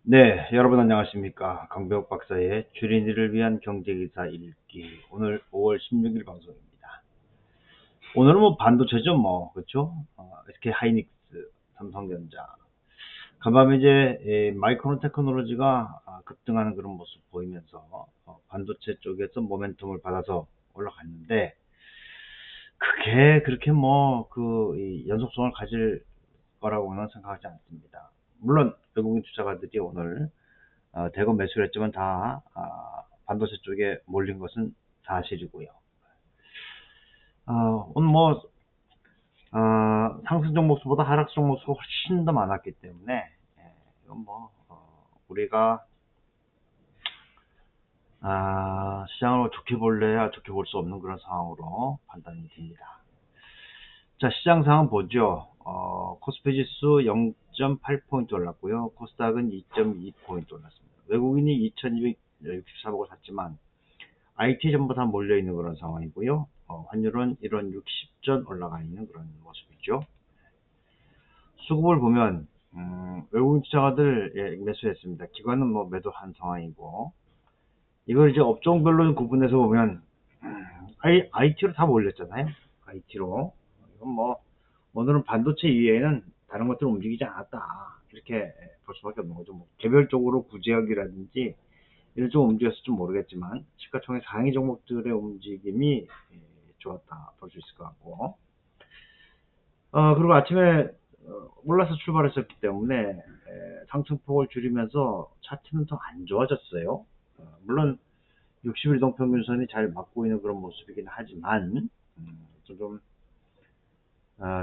네, 여러분 안녕하십니까. 강병욱 박사의 주린이를 위한 경제기사 읽기. 오늘 5월 16일 방송입니다. 오늘은 뭐 반도체죠, 뭐. 그렇죠? SK 하이닉스, 삼성전자. 간밤에 이제 마이크론 테크놀로지가 급등하는 그런 모습 보이면서 반도체 쪽에서 모멘텀을 받아서 올라갔는데, 그게 그렇게 뭐 그 연속성을 가질 거라고는 생각하지 않습니다. 물론 외국인 투자가들이 오늘 대거 매수를 했지만 다 반도체 쪽에 몰린 것은 사실이고요. 오늘 뭐 상승 종목수보다 하락 종목수가 훨씬 더 많았기 때문에 이건 뭐 우리가 시장을 좋게 볼래야 좋게 볼 수 없는 그런 상황으로 판단이 됩니다. 자, 시장 상황 보죠. 코스피 지수 0.8포인트 올랐고요. 코스닥은 2.2포인트 올랐습니다. 외국인이 2264억을 샀지만 IT 전부 다 몰려있는 그런 상황이고요. 환율은 1원 60전 올라가 있는 그런 모습이죠. 수급을 보면 외국인 투자가들 매수했습니다. 기관은 뭐 매도한 상황이고, 이걸 이제 업종별로 구분해서 보면 IT로 다 몰렸잖아요. IT로. 이건 뭐 오늘은 반도체 이외에는 다른 것들은 움직이지 않았다, 이렇게 볼 수밖에 없는 거죠. 뭐 개별적으로 구제역이라든지 이런 좀 움직였을지 모르겠지만 시가총액 상위 종목들의 움직임이 좋았다 볼 수 있을 것 같고, 그리고 아침에 올라서 출발했었기 때문에 상승폭을 줄이면서 차트는 더 안 좋아졌어요. 물론 60일 이동평균선이 잘 맞고 있는 그런 모습이긴 하지만 좀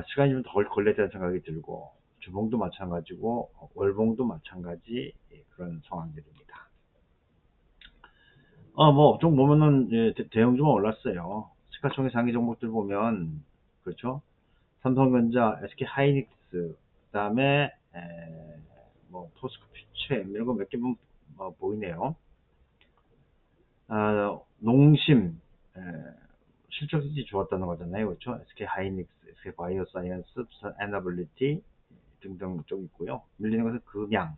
시간이 좀 덜 걸려야 되는 생각이 들고, 주봉도 마찬가지고 월봉도 마찬가지 그런 상황들입니다. 뭐 업종 보면은 대형주만 올랐어요. 시가총액 상위 종목들 보면 그렇죠. 삼성전자, SK 하이닉스, 그다음에 뭐 포스코 퓨처엠 이런 거 몇 개 보이네요. 농심 실적이 좋았다는 거잖아요, 그렇죠? SK 하이닉스, SK 바이오사이언스, 부산 에너빌리티 등등 쪽 있고요. 밀리는 것은 금양,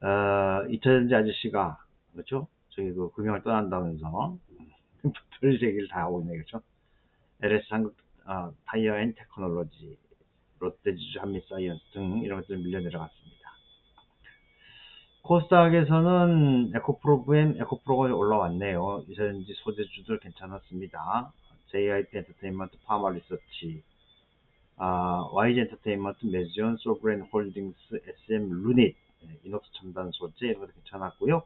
2차전지 아저씨가 그렇죠? 저기 그 금양을 떠난다면서 별 얘기를 다 하고 있네요, 그렇죠? LS 한국 타이어 앤 테크놀로지, 롯데지주 한미사이언스 등 이런 것들 밀려 내려갔습니다. 코스닥에서는 에코프로브엠, 에코프로가 올라왔네요. 이전지 소재주들 괜찮았습니다. JIP 엔터테인먼트, 파마 리서치, YG 엔터테인먼트, 메지온, 소브레인 홀딩스, SM 루닛, 이녹스 첨단 소재 이런 것도 괜찮았고요.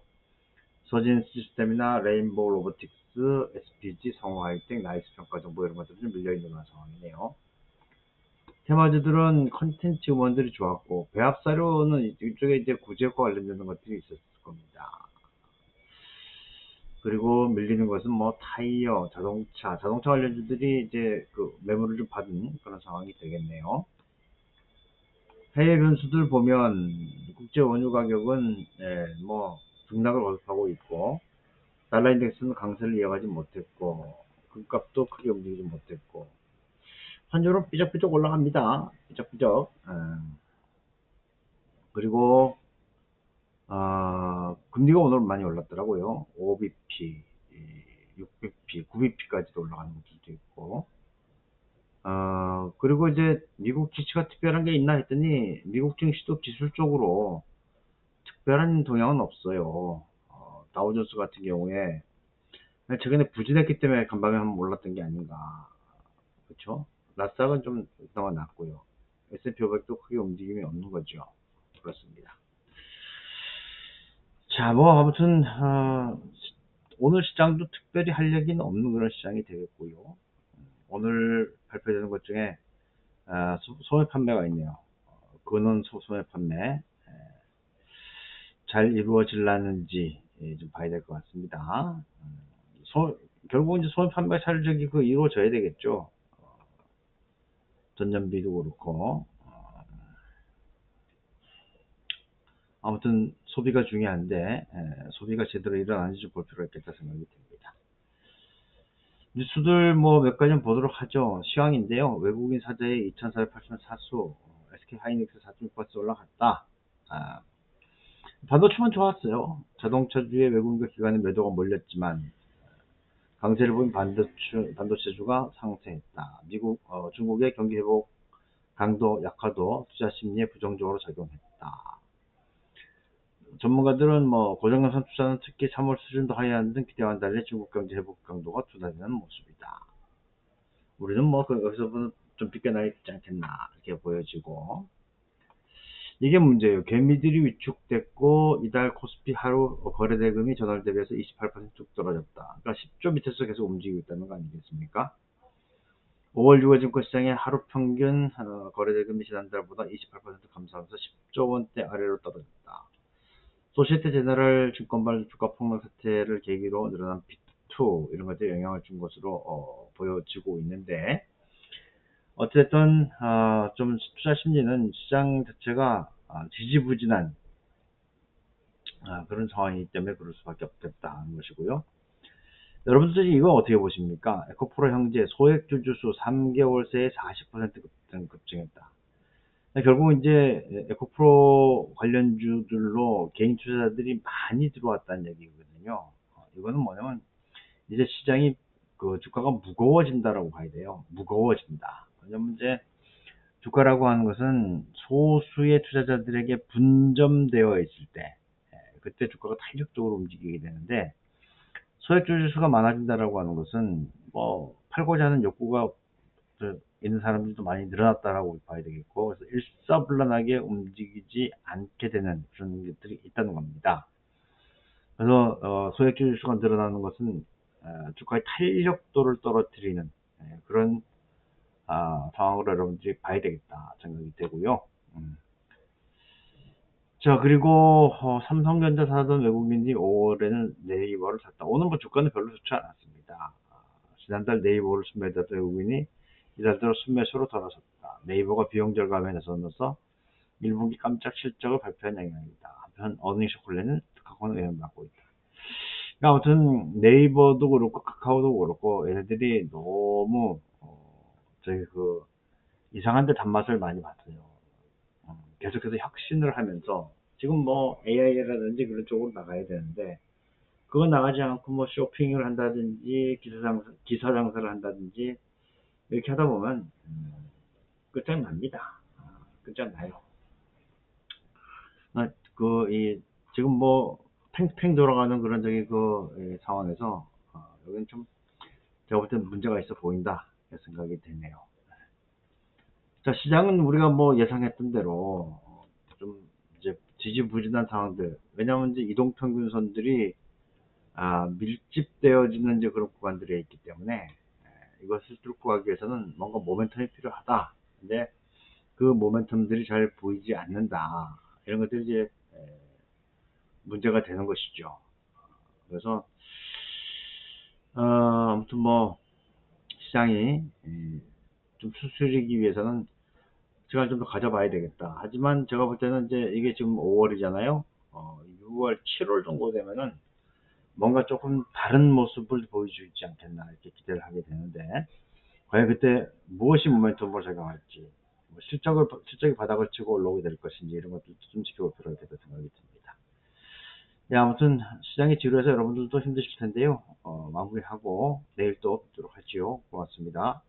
서진 시스템이나 레인보우 로보틱스, SPG, 성우하이텍, 나이스 평가정보 이런 것들이 좀 밀려있는 그런 상황이네요. 테마주들은 컨텐츠 음원들이 좋았고, 배합사료는 이쪽에 이제 구제과 관련되는 것들이 있었을 겁니다. 그리고 밀리는 것은 뭐 타이어, 자동차 관련주들이 이제 그 매물을 좀 받은 그런 상황이 되겠네요. 해외 변수들 보면 국제 원유 가격은 뭐 등락을 거듭하고 있고, 달러 인덱스는 강세를 이어가지 못했고, 금값도 크게 움직이지 못했고, 환율은 삐적삐적 올라갑니다. 삐적삐적. 그리고 금리가 오늘 많이 올랐더라고요. 5bp, 6bp, 9bp까지도 올라가는 것들도 있고, 그리고 이제 미국 지수가 특별한 게 있나 했더니 미국 증시도 기술적으로 특별한 동향은 없어요. 다우존스 같은 경우에 최근에 부진했기 때문에 간밤에 한번 올랐던 게 아닌가. 그렇죠? 나스닥은 좀 그나마 낮고요. S&P 500도 크게 움직임이 없는 거죠. 그렇습니다. 자, 뭐 아무튼 오늘 시장도 특별히 할 얘기는 없는 그런 시장이 되겠고요. 오늘 발표되는 것 중에 소매 판매가 있네요. 근원 소매 판매 잘 이루어질라는지 좀 봐야 될 것 같습니다. 결국 이제 소매 판매가 잘 이루어져야 되겠죠. 전년비도 그렇고. 아무튼 소비가 중요한데 소비가 제대로 일어나는지 좀 볼 필요가 있겠다 생각이 듭니다. 뉴스들 뭐 몇 가지 보도록 하죠. 시황인데요. 외국인 사자의 2,484수, SK 하이닉스 4.6% 올라갔다. 반도체만 좋았어요. 자동차주의 외국인과 기관의 매도가 몰렸지만 강세를 보인 반도체주가 상승했다. 중국의 경기 회복 강도 약화도 투자 심리에 부정적으로 작용했다. 전문가들은 고정감산 투자는 특히 3월 수준도 하향하는 등 기대와는 달리 중국 경제 회복 강도가 둔화되는 모습이다. 우리는 여기서 좀 비껴나야 되지 않겠나 이렇게 보여지고, 이게 문제예요. 개미들이 위축됐고 이달 코스피 하루 거래 대금이 전월 대비해서 28% 떨어졌다. 그러니까 10조 밑에서 계속 움직이고 있다는 거 아니겠습니까? 5월 6월 증권시장의 하루 평균 거래 대금이 지난달보다 28% 감소하면서 10조 원대 아래로 떨어졌다. 소시에테 제너럴 증권발 주가 폭락 사태를 계기로 늘어난 비트2 이런 것들이 영향을 준 것으로 보여지고 있는데, 어쨌든 좀 투자 심리는 시장 자체가 지지부진한 그런 상황이기 때문에 그럴 수밖에 없겠다는 것이고요. 여러분들이 이거 어떻게 보십니까? 에코프로 형제 소액주 주수 3개월 새에 40% 급증했다. 결국 이제 에코프로 관련주들로 개인 투자자들이 많이 들어왔다는 얘기거든요. 이거는 뭐냐면 이제 시장이 주가가 무거워진다라고 봐야 돼요. 무거워진다. 왜냐면 이제 주가라고 하는 것은 소수의 투자자들에게 분점되어 있을 때, 그때 주가가 탄력적으로 움직이게 되는데, 소액주 주수가 많아진다라고 하는 것은 팔고자 하는 욕구가 있는 사람들도 많이 늘어났다라고 봐야 되겠고, 그래서 일사불란하게 움직이지 않게 되는 그런 것들이 있다는 겁니다. 그래서 소액주 주수가 늘어나는 것은 주가의 탄력도를 떨어뜨리는 그런 상황으로 여러분들이 봐야 되겠다 생각이 되고요. 자, 그리고 삼성전자 사던 외국인이 5월에는 네이버를 샀다. 오늘 주가는 별로 좋지 않았습니다. 지난달 네이버를 순매도했던 외국인이 이달 들어 순매수로 돌아섰다. 네이버가 비용 절감에 나서면서 1분기 깜짝 실적을 발표한 영향이다. 한편 어닝 쇼콜레는 카카오는 영향받고 있다. 아무튼 네이버도 그렇고 카카오도 그렇고 얘네들이 너무 이상한 데 단맛을 많이 봤어요. 계속해서 혁신을 하면서 지금 AI라든지 그런 쪽으로 나가야 되는데, 그거 나가지 않고 쇼핑을 한다든지 기사 장사를 한다든지 이렇게 하다 보면 끝장납니다. 끝장나요. 지금 팽팽 돌아가는 그런 상황에서 여기는 좀 제가 볼 때는 문제가 있어 보인다 생각이 되네요. 자, 시장은 우리가 예상했던 대로 좀 이제 지지부진한 상황들, 왜냐하면 이제 이동평균선들이 밀집되어지는 이제 그런 구간들에 있기 때문에 이것을 뚫고 가기 위해서는 뭔가 모멘텀이 필요하다. 근데 그 모멘텀들이 잘 보이지 않는다. 이런 것들이 이제 문제가 되는 것이죠. 그래서 아무튼 시장이 좀 수술이기 위해서는 시간을 좀 더 가져봐야 되겠다. 하지만 제가 볼 때는 이제 이게 지금 5월이잖아요. 6월, 7월 정도 되면은 뭔가 조금 다른 모습을 보여주지 않겠나 이렇게 기대를 하게 되는데, 과연 그때 무엇이 모멘텀으로 작용할지, 실적이 바닥을 치고 올라오게 될 것인지 이런 것도 좀 지켜볼 필요가 있겠다 생각이 듭니다. 예, 아무튼 시장이 지루해서 여러분들도 힘드실 텐데요. 마무리하고 내일 또 뵙도록 하지요. 고맙습니다.